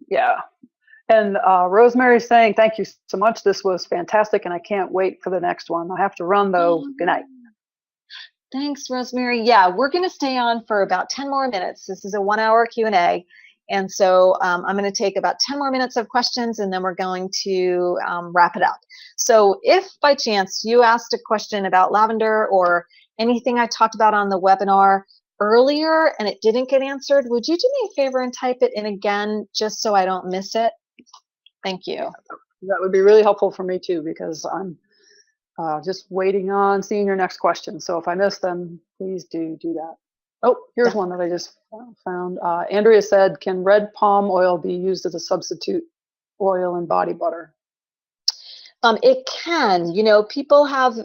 Yeah. And Rosemary's saying, thank you so much. This was fantastic, and I can't wait for the next one. I have to run, though. Good night. Thanks, Rosemary. Yeah, we're going to stay on for about 10 more minutes. This is a 1-hour Q&A. And so I'm going to take about 10 more minutes of questions, and then we're going to wrap it up. So if by chance you asked a question about lavender or anything I talked about on the webinar earlier and it didn't get answered, would you do me a favor and type it in again just so I don't miss it? Thank you. That would be really helpful for me too, because I'm just waiting on seeing your next question. So if I miss them, please do that. Oh, here's one that I just found. Andrea said, can red palm oil be used as a substitute oil in body butter? It can. People have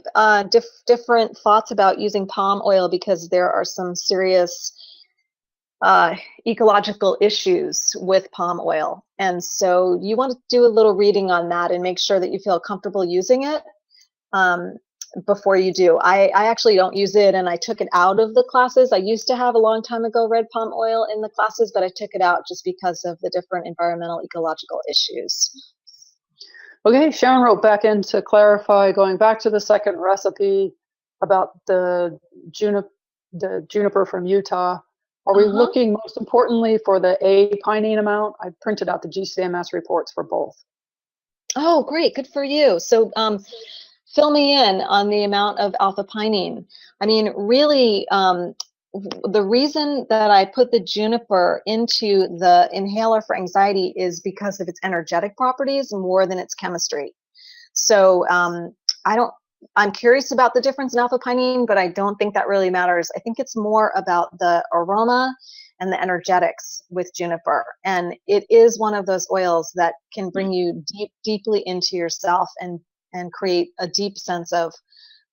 different thoughts about using palm oil because there are some serious ecological issues with palm oil. And so you want to do a little reading on that and make sure that you feel comfortable using it before you do. I actually don't use it, and I took it out of the classes. I used to have a long time ago red palm oil in the classes, but I took it out just because of the different environmental ecological issues. Okay, Sharon wrote back in to clarify, going back to the second recipe about the juniper from Utah. Are we looking most importantly for the A-pinene amount? I printed out the GCMS reports for both. Oh, great. Good for you. So fill me in on the amount of alpha-pinene. I mean, really, the reason that I put the juniper into the inhaler for anxiety is because of its energetic properties more than its chemistry. So I'm curious about the difference in alpha-pinene, but I don't think that really matters. I think it's more about the aroma and the energetics with juniper. And it is one of those oils that can bring you deeply into yourself and create a deep sense of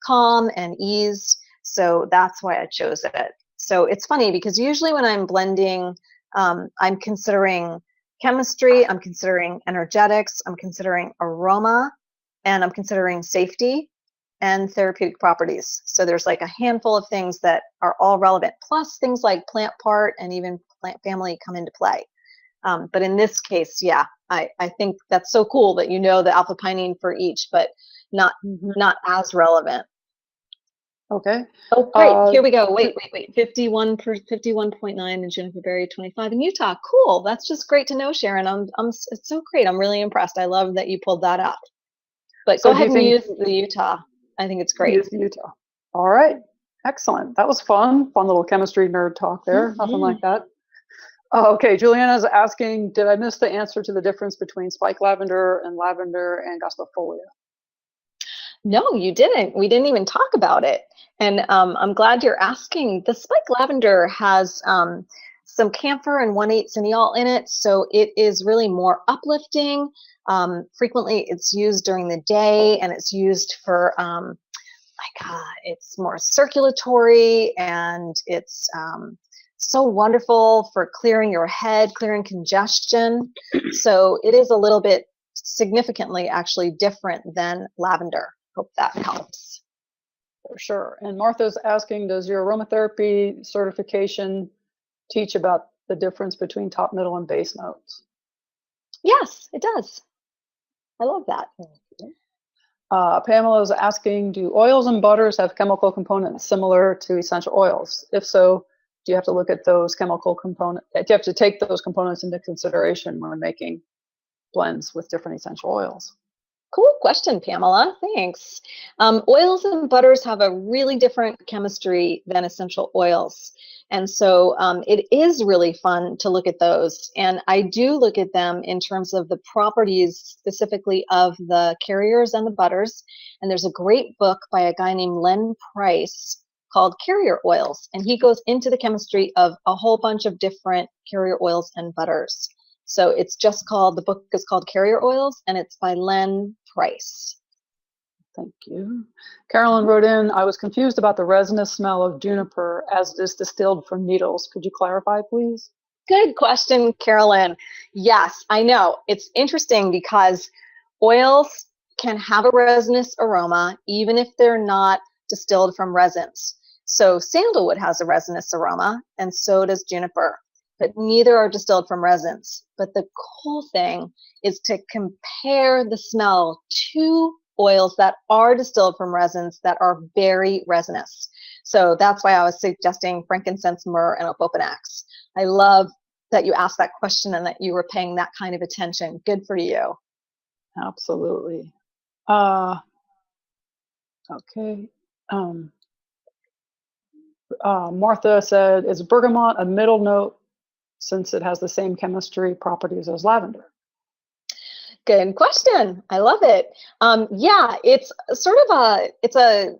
calm and ease. So that's why I chose it. So it's funny because usually when I'm blending, I'm considering chemistry, I'm considering energetics, I'm considering aroma, and I'm considering safety and therapeutic properties. So there's like a handful of things that are all relevant, plus things like plant part and even plant family come into play. But in this case, yeah, I think that's so cool that you know the alpha-pinene for each, but not as relevant. Okay. Oh, great. Here we go. Wait. 51.9 in juniper berry, 25 in Utah. Cool. That's just great to know, Sharon. It's so great. I'm really impressed. I love that you pulled that up. But go ahead and use the Utah. I think it's great. Use the Utah. All right. Excellent. That was fun. Fun little chemistry nerd talk there. Nothing like that. Okay. Juliana's asking, did I miss the answer to the difference between spike lavender and angustifolia? No, you didn't. We didn't even talk about it. And I'm glad you're asking. The spike lavender has some camphor and 1,8 cineol in it, so it is really more uplifting. Frequently, it's used during the day, and it's used for it's more circulatory, and it's so wonderful for clearing your head, clearing congestion. So it is a little bit significantly actually different than lavender. Hope that helps. For sure. And Martha's asking, does your aromatherapy certification teach about the difference between top, middle, and base notes? Yes, it does. I love that. Pamela's asking, do oils and butters have chemical components similar to essential oils? If so, do you have to look at those chemical components? Do you have to take those components into consideration when making blends with different essential oils? Cool question, Pamela. Thanks. Oils and butters have a really different chemistry than essential oils. And so it is really fun to look at those. And I do look at them in terms of the properties specifically of the carriers and the butters. And there's a great book by a guy named Len Price called Carrier Oils. And he goes into the chemistry of a whole bunch of different carrier oils and butters. So it's just called, the book is called Carrier Oils, and it's by Len Price. Thank you. Carolyn wrote in, I was confused about the resinous smell of juniper as it is distilled from needles. Could you clarify, please? Good question, Carolyn. Yes, I know. It's interesting because oils can have a resinous aroma even if they're not distilled from resins. So sandalwood has a resinous aroma, and so does juniper, but neither are distilled from resins. But the cool thing is to compare the smell to oils that are distilled from resins that are very resinous. So that's why I was suggesting frankincense, myrrh, and opopanax. I love that you asked that question and that you were paying that kind of attention. Good for you. Absolutely. Okay. Martha said, is bergamot a middle note since it has the same chemistry properties as lavender? Good question. I love it. Yeah, it's sort of it's a kind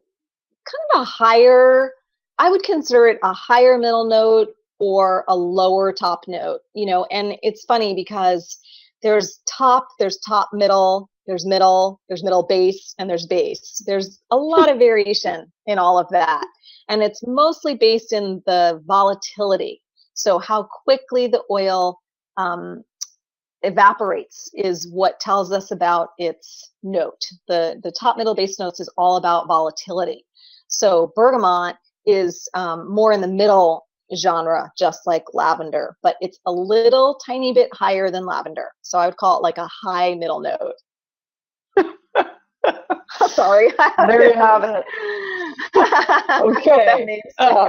of a higher, I would consider it a higher middle note or a lower top note, and it's funny because there's top middle, there's middle base, and there's base. There's a lot of variation in all of that. And it's mostly based in the volatility. So how quickly the oil evaporates is what tells us about its note. The top, middle, base notes is all about volatility. So bergamot is more in the middle genre, just like lavender, but it's a little tiny bit higher than lavender. So I would call it like a high middle note. Sorry. There you have it. Okay.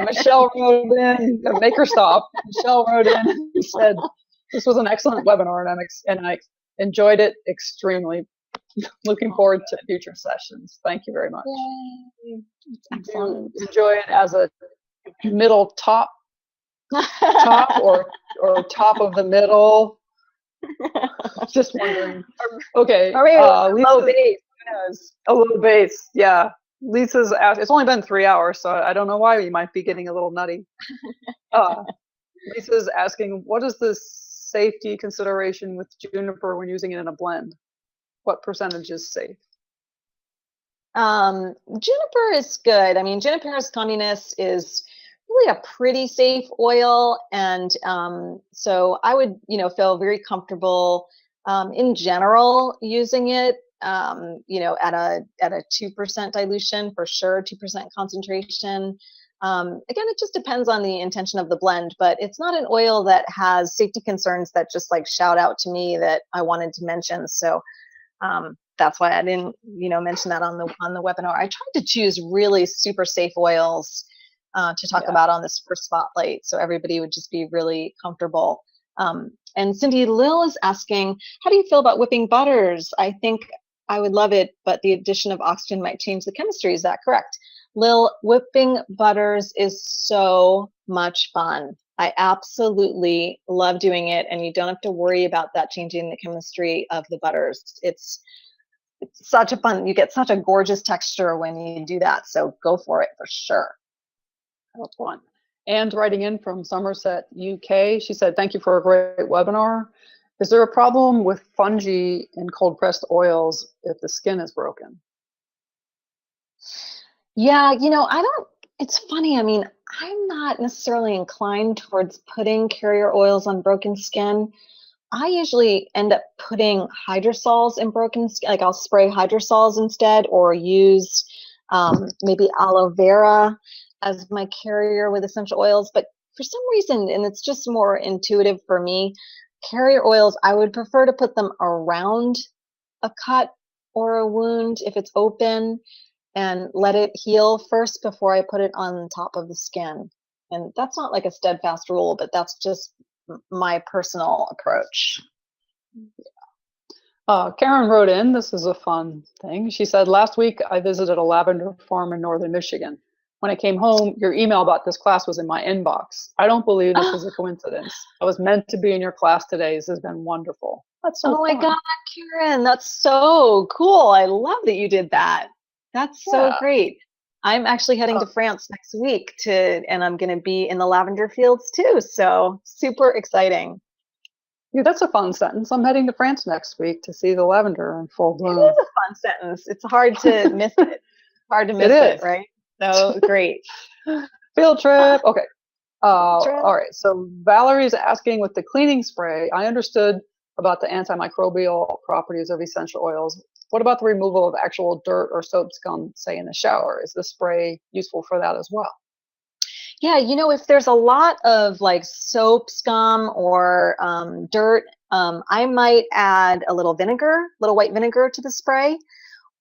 Michelle wrote in, make her stop. Michelle wrote in and said, this was an excellent webinar and I enjoyed it extremely. Looking forward to future sessions. Thank you very much. Yay. Excellent. Enjoy it as a middle top or top of the middle. Just wondering. Okay. Or maybe low base. Who knows? A low base. Yeah. Lisa's asked, it's only been 3 hours, so I don't know why you might be getting a little nutty. Lisa's asking, what is the safety consideration with juniper when using it in a blend? What percentage is safe? Juniper is good. I mean, Juniperus communis is really a pretty safe oil, and so I would, feel very comfortable in general using it. At a 2% dilution for sure, 2% concentration. Again, it just depends on the intention of the blend, but it's not an oil that has safety concerns that just like shout out to me that I wanted to mention. So that's why I didn't, mention that on the webinar. I tried to choose really super safe oils to talk about on this first spotlight, so everybody would just be really comfortable. And Cindy Lil is asking, how do you feel about whipping butters? I think I would love it, but the addition of oxygen might change the chemistry. Is that correct? Lil, whipping butters is so much fun. I absolutely love doing it, and you don't have to worry about that changing the chemistry of the butters. It's such a fun, you get such a gorgeous texture when you do that, so go for it for sure. That's fun. And writing in from Somerset, UK, she said, thank you for a great webinar. Is there a problem with fungi in cold pressed oils if the skin is broken? Yeah, it's funny. I mean, I'm not necessarily inclined towards putting carrier oils on broken skin. I usually end up putting hydrosols in broken skin, like I'll spray hydrosols instead, or use maybe aloe vera as my carrier with essential oils. But for some reason, and it's just more intuitive for me, carrier oils, I would prefer to put them around a cut or a wound if it's open and let it heal first before I put it on top of the skin. And that's not like a steadfast rule, but that's just my personal approach. Karen wrote in, this is a fun thing. She said, last week I visited a lavender farm in northern Michigan. When I came home, your email about this class was in my inbox. I don't believe this is a coincidence. I was meant to be in your class today. This has been wonderful. That's so Oh my fun. God, Karen, that's so cool. I love that you did that. That's so Yeah. great. I'm actually heading to France next week and I'm going to be in the lavender fields too. So super exciting. Yeah, that's a fun sentence. I'm heading to France next week to see the lavender in full It bloom. is a fun sentence. It's hard to miss it. Hard to It miss it, is. right? So great. Field trip. Okay. Trip. All right. So Valerie's asking with the cleaning spray, I understood about the antimicrobial properties of essential oils. What about the removal of actual dirt or soap scum, say in the shower? Is the spray useful for that as well? Yeah, if there's a lot of like soap scum or dirt, I might add a little vinegar, little white vinegar to the spray.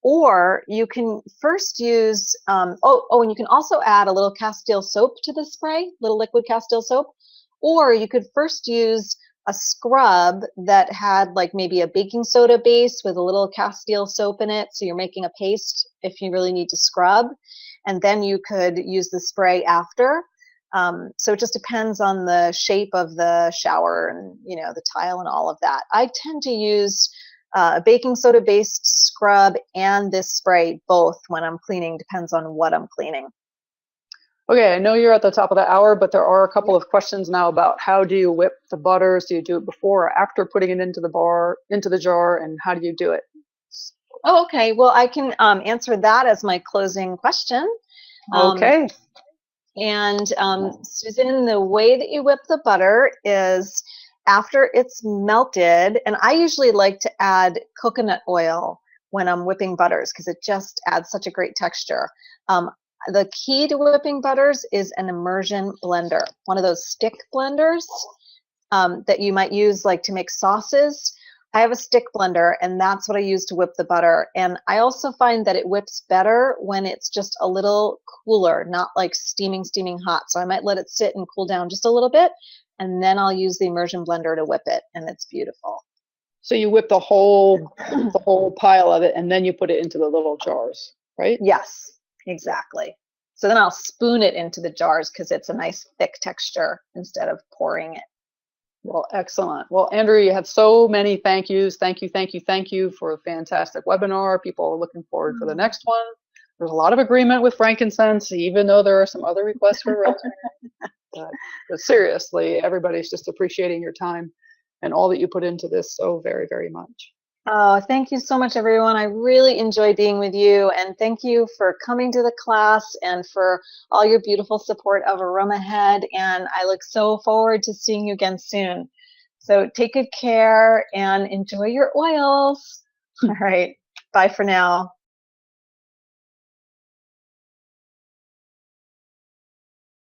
Or you can first use, and you can also add a little Castile soap to the spray, little liquid Castile soap. Or you could first use a scrub that had like maybe a baking soda base with a little Castile soap in it. So you're making a paste if you really need to scrub. And then you could use the spray after. So it just depends on the shape of the shower and, the tile and all of that. I tend to use a baking soda based scrub and this spray both when I'm cleaning, depends on what I'm cleaning. Okay, I know you're at the top of the hour, but there are a couple of questions now about how do you whip the butters? Do you do it before or after putting it into the jar, and how do you do it? Oh, okay. Well, I can answer that as my closing question. Okay. Susan, the way that you whip the butter is after it's melted, and I usually like to add coconut oil when I'm whipping butters because it just adds such a great texture. The key to whipping butters is an immersion blender, one of those stick blenders that you might use like to make sauces. I have a stick blender and that's what I use to whip the butter. And I also find that it whips better when it's just a little cooler, not like steaming hot. So I might let it sit and cool down just a little bit and then I'll use the immersion blender to whip it and it's beautiful. So you whip the whole pile of it and then you put it into the little jars, right? Yes, exactly. So then I'll spoon it into the jars because it's a nice thick texture instead of pouring it. Well, excellent. Well, Andrew, you had so many thank yous. Thank you for a fantastic webinar. People are looking forward for the next one. There's a lot of agreement with frankincense, even though there are some other requests for rosemary. But seriously, everybody's just appreciating your time and all that you put into this so very, very much. Oh, thank you so much, everyone. I really enjoyed being with you. And thank you for coming to the class and for all your beautiful support of Aroma Head. And I look so forward to seeing you again soon. So take good care and enjoy your oils. All right. Bye for now.